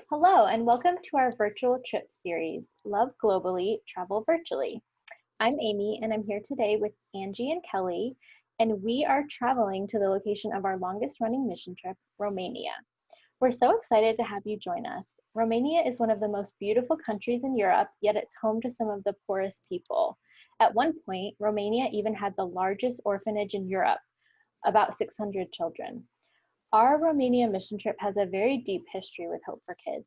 Hello, and welcome to our virtual trip series, Love Globally, Travel Virtually. I'm Amy, and I'm here today with Angie and Kelly, and we are traveling to the location of our longest running mission trip, Romania. We're so excited to have you join us. Romania is one of the most beautiful countries in Europe, yet it's home to some of the poorest people. At one point, Romania even had the largest orphanage in Europe, about 600 children. Our Romania mission trip has a very deep history with Hope for Kids.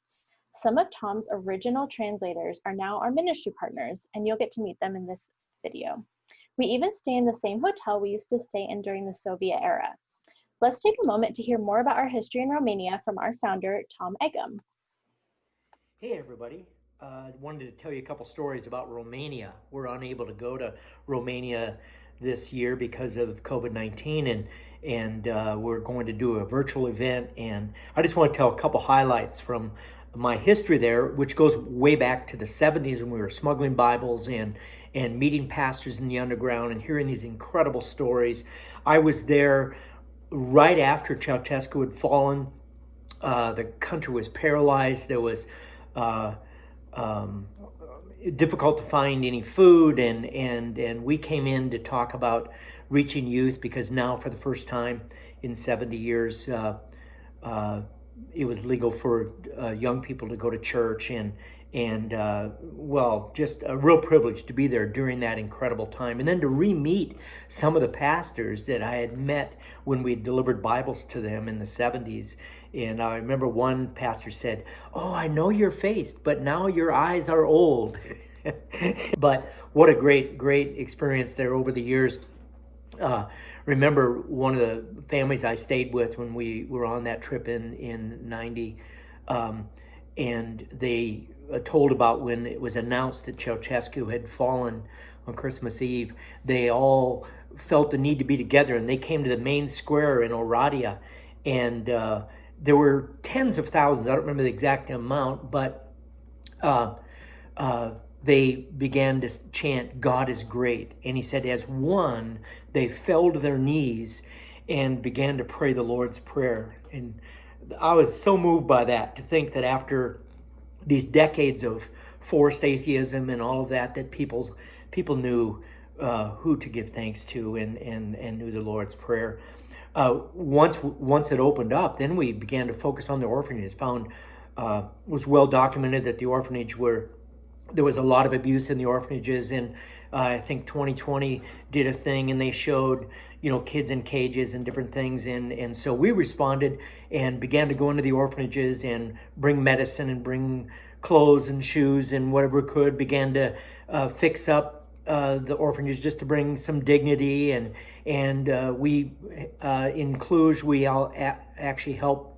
Some of Tom's original translators are now our ministry partners, and you'll get to meet them in this video. We even stay in the same hotel we used to stay in during the Soviet era. Let's take a moment to hear more about our history in Romania from our founder, Tom Egham. Hey everybody. I wanted to tell you a couple stories about Romania. We're unable to go to Romania this year because of COVID-19 and we're going to do a virtual event, and I just want to tell a couple highlights from my history there, which goes way back to the 70s when we were smuggling Bibles and meeting pastors in the underground and hearing these incredible stories. I was there right after Ceausescu had fallen. The country was paralyzed. There was uh, um, difficult to find any food, and we came in to talk about reaching youth because now, for the first time in 70 years, uh, it was legal for young people to go to church, and well, just a real privilege to be there during that incredible time, and then to re-meet some of the pastors that I had met when we delivered Bibles to them in the 70s. And I remember one pastor said, "Oh, I know your face, but now your eyes are old." But what a great experience there over the years. uh, Remember one of the families I stayed with when we were on that trip in 90, um, and they told about when it was announced that Ceausescu had fallen on Christmas Eve. They all felt the need to be together, and they came to the main square in Oradea, and there were tens of thousands. I don't remember the exact amount, but uh, uh, they began to chant, "God is great." And he said, as one, they fell to their knees and began to pray the Lord's Prayer. And I was so moved by that, to think that after these decades of forced atheism and all of that, that people knew who to give thanks to, and knew the Lord's Prayer. Once it opened up, then we began to focus on the orphanages. Found was well documented that the orphanage were there was a lot of abuse in the orphanages, and I think 2020 did a thing, and they showed kids in cages and different things, and so we responded and began to go into the orphanages and bring medicine and bring clothes and shoes and whatever we could. Began to fix up the orphanages just to bring some dignity, and we in Cluj we all actually helped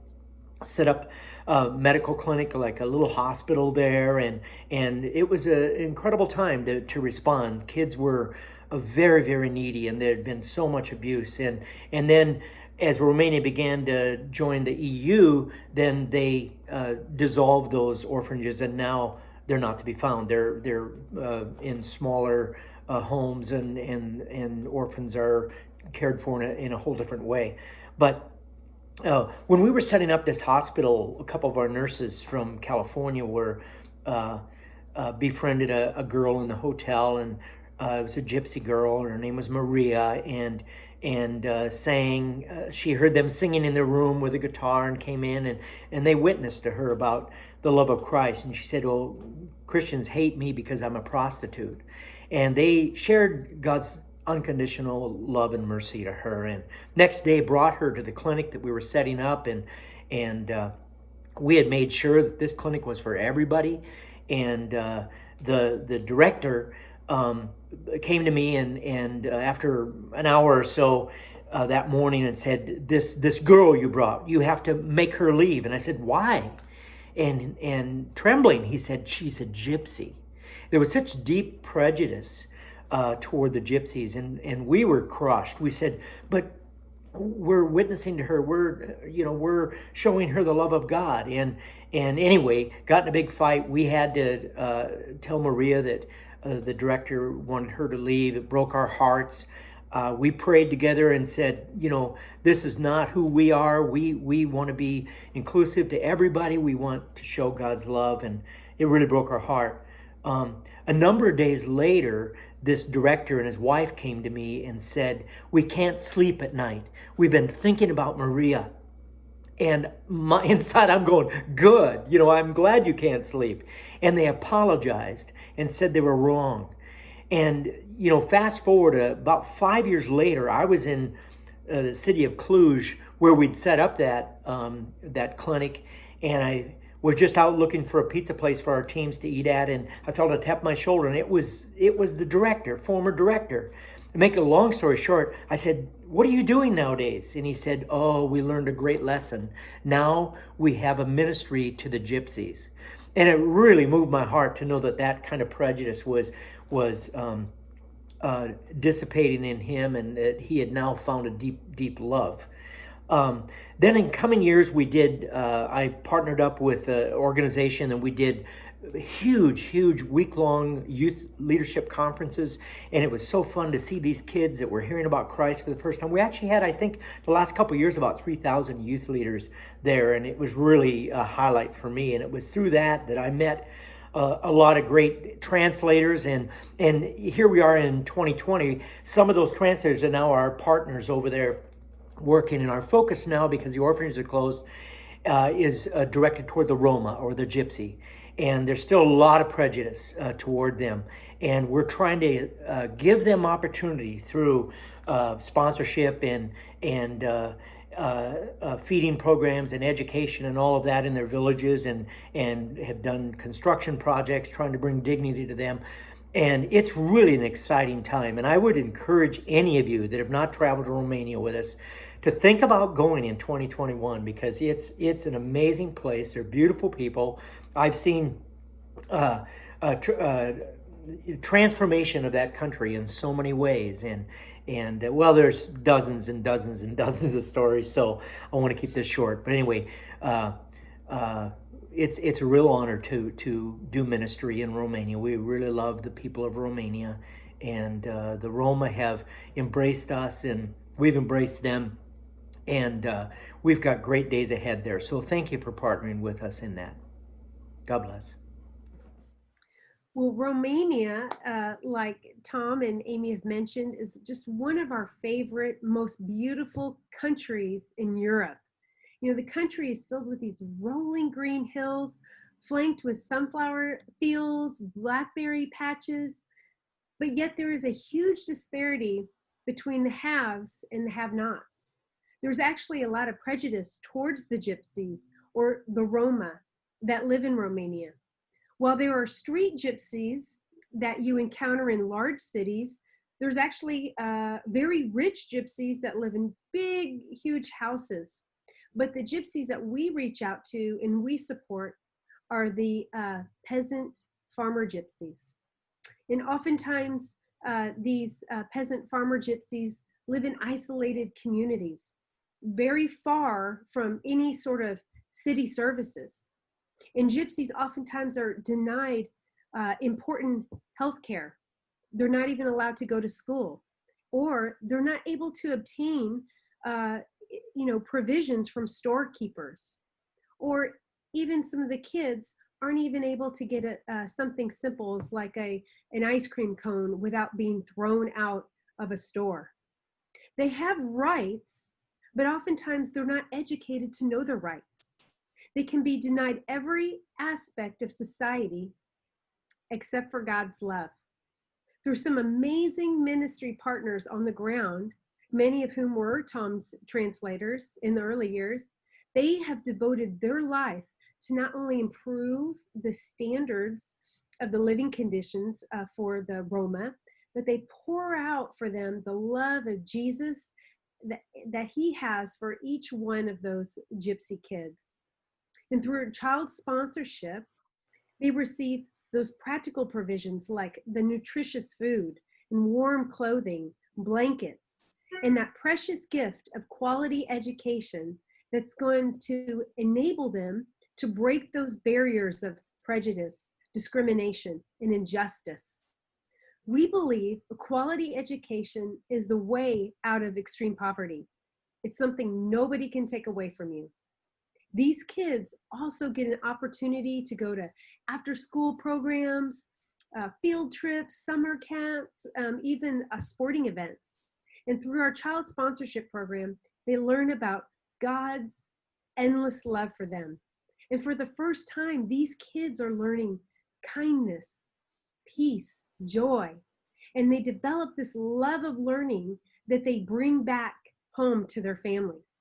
set up a medical clinic, like a little hospital there, and it was an incredible time to respond. Kids were very needy, and there had been so much abuse, and then as Romania began to join the EU, then they dissolved those orphanages, and now they're not to be found. They're in smaller homes, and orphans are cared for in a whole different way. But when we were setting up this hospital, a couple of our nurses from California were uh, befriended a girl in the hotel, and it was a gypsy girl, and her name was Maria, and sang. She heard them singing in their room with a guitar, and came in, and they witnessed to her about the love of Christ. And she said, "Well, Christians hate me because I'm a prostitute," and they shared God's unconditional love and mercy to her. And next day brought her to the clinic that we were setting up, and we had made sure that this clinic was for everybody. And the director came to me, and after an hour or so that morning, and said, "This girl you brought, you have to make her leave." And I said, "Why?" And trembling, he said, "She's a gypsy." There was such deep prejudice toward the gypsies, and we were crushed. We said, "But we're witnessing to her. We're showing her the love of God." And anyway, got in a big fight. We had to tell Maria that the director wanted her to leave. It broke our hearts. We prayed together and said, this is not who we are. We want to be inclusive to everybody. We want to show God's love, and it really broke our heart. A number of days later, this director and his wife came to me and said, "We can't sleep at night. We've been thinking about Maria." And my inside, I'm going, good. I'm glad you can't sleep. And they apologized and said they were wrong. And, fast forward about 5 years later, I was in the city of Cluj where we'd set up that clinic. And I was just out looking for a pizza place for our teams to eat at. And I felt a tap on my shoulder. And it was the director, former director. To make a long story short, I said, "What are you doing nowadays?" And he said, "Oh, we learned a great lesson. Now we have a ministry to the gypsies." And it really moved my heart to know that kind of prejudice was dissipating in him, and that he had now found a deep love. Then in coming years, I partnered up with an organization, and we did huge week-long youth leadership conferences, and it was so fun to see these kids that were hearing about Christ for the first time. We actually had, I think, the last couple of years, about 3,000 youth leaders there, and it was really a highlight for me. And it was through that I met a lot of great translators, and here we are in 2020. Some of those translators are now our partners over there working, and our focus now, because the orphanages are closed, is directed toward the Roma, or the Gypsy. And there's still a lot of prejudice toward them. And we're trying to give them opportunity through sponsorship and feeding programs and education and all of that in their villages, and have done construction projects trying to bring dignity to them. And it's really an exciting time. And I would encourage any of you that have not traveled to Romania with us to think about going in 2021, because it's an amazing place. They're beautiful people. I've seen transformation of that country in so many ways, and well, there's dozens and dozens and dozens of stories. So I want to keep this short. But anyway, it's a real honor to do ministry in Romania. We really love the people of Romania, and the Roma have embraced us, and we've embraced them. And we've got great days ahead there. So thank you for partnering with us in that. God bless. Well, Romania, like Tom and Amy have mentioned, is just one of our favorite, most beautiful countries in Europe. The country is filled with these rolling green hills, flanked with sunflower fields, blackberry patches, but yet there is a huge disparity between the haves and the have-nots. There's actually a lot of prejudice towards the gypsies, or the Roma, that live in Romania. While there are street gypsies that you encounter in large cities, there's actually very rich gypsies that live in big, huge houses. But the gypsies that we reach out to and we support are the peasant farmer gypsies. And oftentimes, these peasant farmer gypsies live in isolated communities, very far from any sort of city services. And gypsies oftentimes are denied important health care. They're not even allowed to go to school, or they're not able to obtain provisions from storekeepers, or even some of the kids aren't even able to get something simple as like an ice cream cone without being thrown out of a store. They have rights, but oftentimes they're not educated to know their rights. They can be denied every aspect of society except for God's love. Through some amazing ministry partners on the ground, many of whom were Tom's translators in the early years, they have devoted their life to not only improve the standards of the living conditions for the Roma, but they pour out for them the love of Jesus that he has for each one of those gypsy kids. And through child sponsorship, they receive those practical provisions like the nutritious food and warm clothing, blankets, and that precious gift of quality education that's going to enable them to break those barriers of prejudice, discrimination, and injustice. We believe a quality education is the way out of extreme poverty. It's something nobody can take away from you. These kids also get an opportunity to go to after school programs, field trips, summer camps, even sporting events. And through our child sponsorship program, they learn about God's endless love for them. And for the first time, these kids are learning kindness, peace, joy, and they develop this love of learning that they bring back home to their families.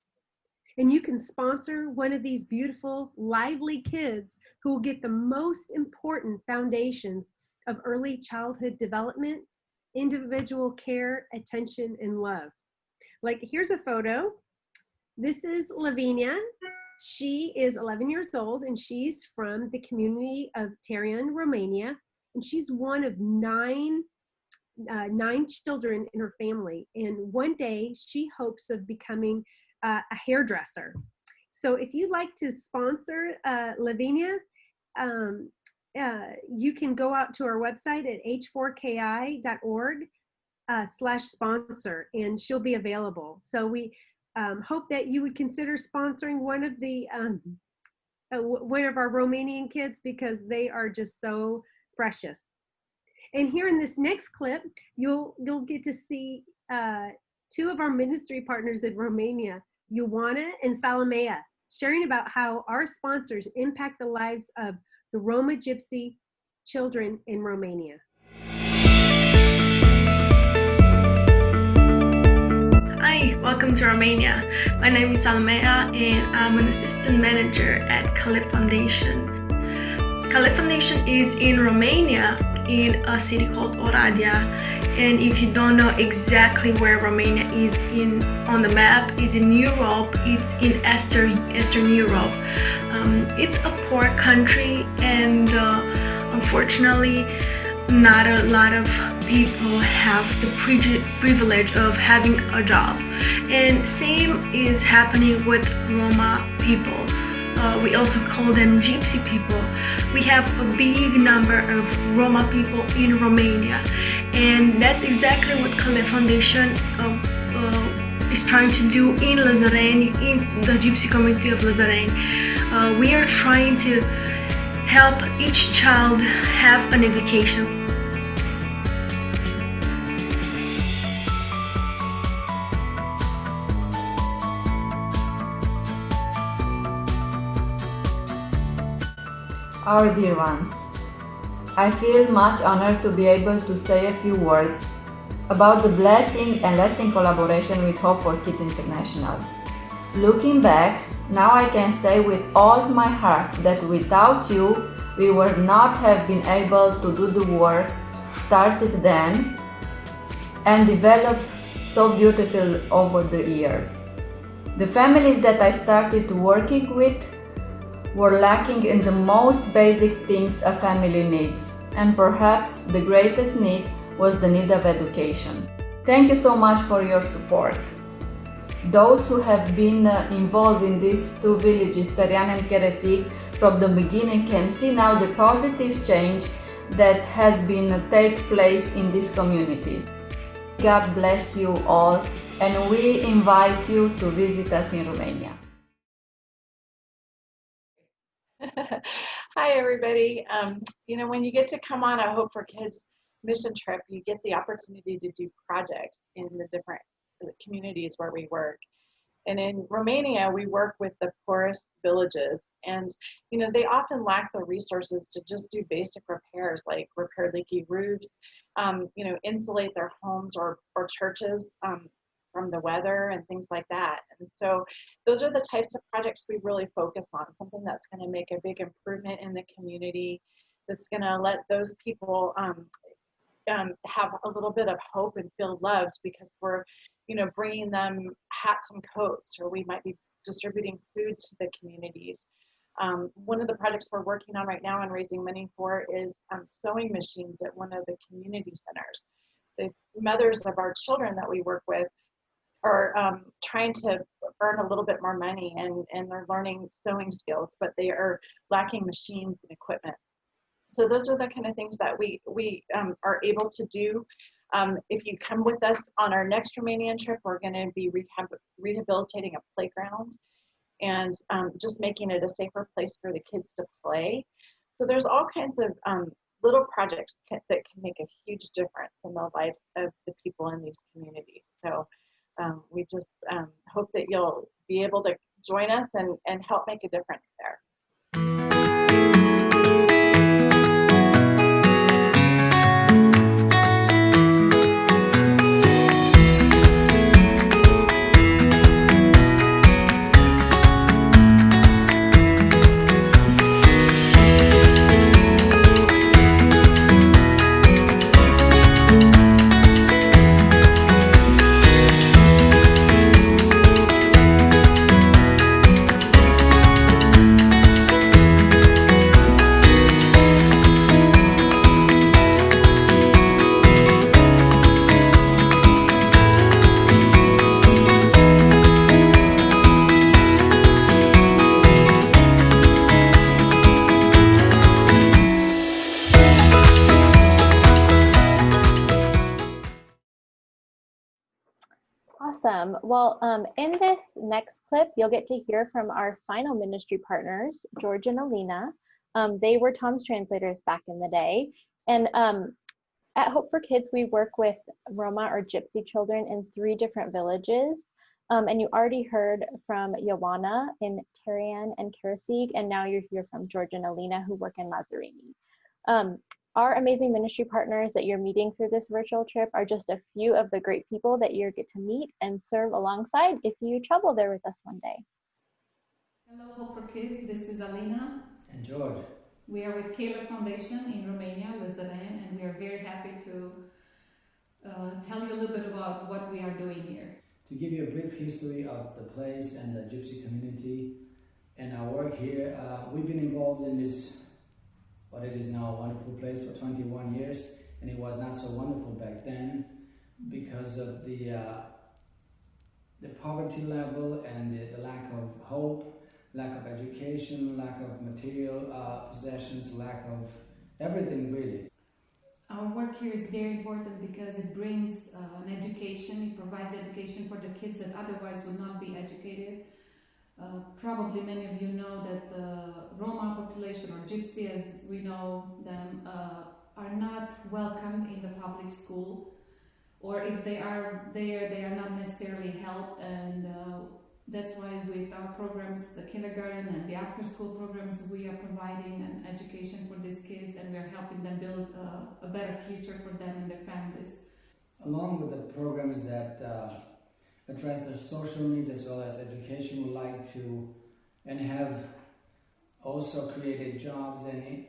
And you can sponsor one of these beautiful, lively kids who will get the most important foundations of early childhood development, individual care, attention, and love. Like, here's a photo. This is Lavinia. She is 11 years old, and she's from the community of Tarian, Romania. And she's one of nine children in her family. And one day she hopes of becoming a hairdresser. So if you'd like to sponsor Lavinia, you can go out to our website at h4ki.org/sponsor, and she'll be available. So we hope that you would consider sponsoring one of our Romanian kids, because they are just so precious. And here in this next clip, you'll get to see two of our ministry partners in Romania, Ioana and Salamea, sharing about how our sponsors impact the lives of the Roma Gypsy children in Romania. Hi, welcome to Romania. My name is Salamea and I'm an assistant manager at Caleb Foundation. Caleb Foundation is in Romania, in a city called Oradea. And if you don't know exactly where Romania is on the map, is in Europe. It's in Eastern Europe. It's a poor country, and unfortunately, not a lot of people have the privilege of having a job. And same is happening with Roma people. We also call them Gypsy people. We have a big number of Roma people in Romania, and that's exactly what Caleb Foundation is trying to do in Lazareni, in the Gypsy community of Lazareni. We are trying to help each child have an education. Our dear ones, I feel much honored to be able to say a few words about the blessing and lasting collaboration with H4KI International. Looking back, now I can say with all my heart that without you, we would not have been able to do the work started then and developed so beautifully over the years. The families that I started working with were lacking in the most basic things a family needs, and perhaps the greatest need was the need of education. Thank you so much for your support. Those who have been involved in these two villages, Tarian and Keresi, from the beginning can see now the positive change that has been take place in this community. God bless you all, and we invite you to visit us in Romania. Hi, everybody. When you get to come on a Hope for Kids mission trip, you get the opportunity to do projects in the different communities where we work. And in Romania, we work with the poorest villages, and they often lack the resources to just do basic repairs, like repair leaky roofs, insulate their homes or churches from the weather and things like that. And so those are the types of projects we really focus on, something that's going to make a big improvement in the community, that's going to let those people have a little bit of hope and feel loved, because we're bringing them hats and coats, or we might be distributing food to the communities. One of the projects we're working on right now and raising money for is sewing machines at one of the community centers. The mothers of our children that we work with are trying to earn a little bit more money, and they're learning sewing skills, but they are lacking machines and equipment. So those are the kind of things that we are able to do. If you come with us on our next Romanian trip, we're going to be rehabilitating a playground and just making it a safer place for the kids to play. So there's all kinds of little projects that can make a huge difference in the lives of the people in these communities. So we just hope that you'll be able to join us and help make a difference there. Awesome. Well, in this next clip, you'll get to hear from our final ministry partners, George and Alina. They were Tom's translators back in the day. And at Hope for Kids, we work with Roma or Gypsy children in 3 different villages. And you already heard from Ioana in Tarian and Karasig, and now you'll hear from George and Alina who work in Mazarini. Our amazing ministry partners that you're meeting through this virtual trip are just a few of the great people that you get to meet and serve alongside if you travel there with us one day. Hello, Hope for Kids. This is Alina. And George. We are with Caleb Foundation in Romania, Lăzăreni, and we are very happy to tell you a little bit about what we are doing here. To give you a brief history of the place and the Gypsy community and our work here, we've been involved in this, what it is now, a wonderful place for 21 years, and it was not so wonderful back then because of the poverty level and the lack of hope, lack of education, lack of material possessions, lack of everything really. Our work here is very important because it brings an education, it provides education for the kids that otherwise would not be educated. Probably many of you know that the Roma population, or Gypsy as we know them, are not welcomed in the public school, or if they are there, they are not necessarily helped, and that's why with our programs, the kindergarten and the after-school programs, we are providing an education for these kids, and we are helping them build a better future for them and their families. Along with the programs that address their social needs as well as education, we like to and have also created jobs and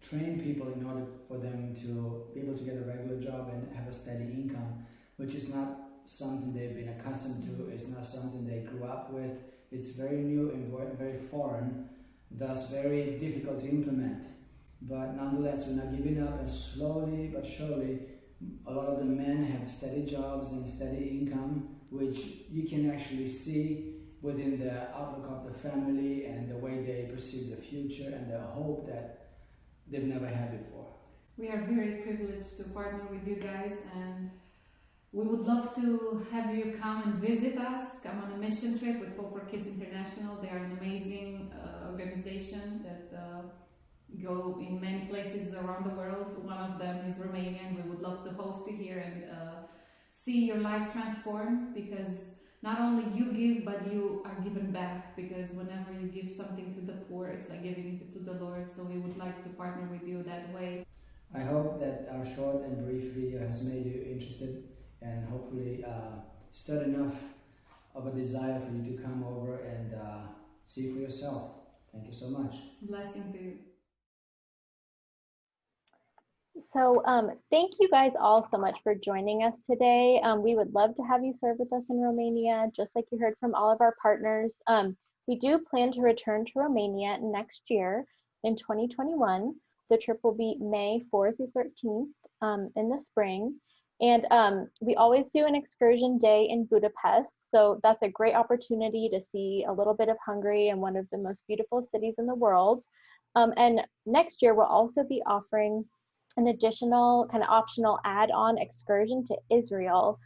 train people in order for them to be able to get a regular job and have a steady income, which is not something they've been accustomed to. It's not something they grew up with. It's very new and very foreign, thus very difficult to implement. But nonetheless, we're not giving up, and slowly but surely a lot of the men have steady jobs and steady income, which you can actually see within the outlook of the family and the way they perceive the future and the hope that they've never had before. We are very privileged to partner with you guys, and we would love to have you come and visit us, come on a mission trip with Hope for Kids International. They are an amazing organization that go in many places around the world. One of them is Romania, and we would love to host you here and see your life transformed, because not only you give, but you are given back, because whenever you give something to the poor, it's like giving it to the Lord. So we would like to partner with you that way. I hope that our short and brief video has made you interested and hopefully stirred enough of a desire for you to come over and see for yourself. Thank you so much. Blessing to you. So thank you guys all so much for joining us today. We would love to have you serve with us in Romania, just like you heard from all of our partners. We do plan to return to Romania next year in 2021. The trip will be May 4th through 13th in the spring. And we always do an excursion day in Budapest. So that's a great opportunity to see a little bit of Hungary and one of the most beautiful cities in the world. And next year, we'll also be offering an additional kind of optional add-on excursion to Israel,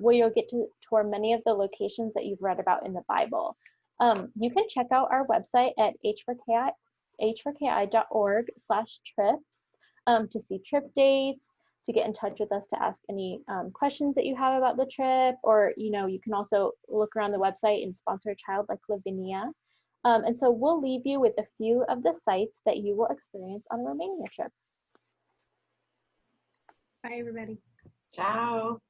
where you'll get to tour many of the locations that you've read about in the Bible. You can check out our website at h4ki.org/trips to see trip dates, to get in touch with us to ask any questions that you have about the trip, or you can also look around the website and sponsor a child like Lavinia. And so we'll leave you with a few of the sites that you will experience on a Romania trip. Bye, everybody. Ciao.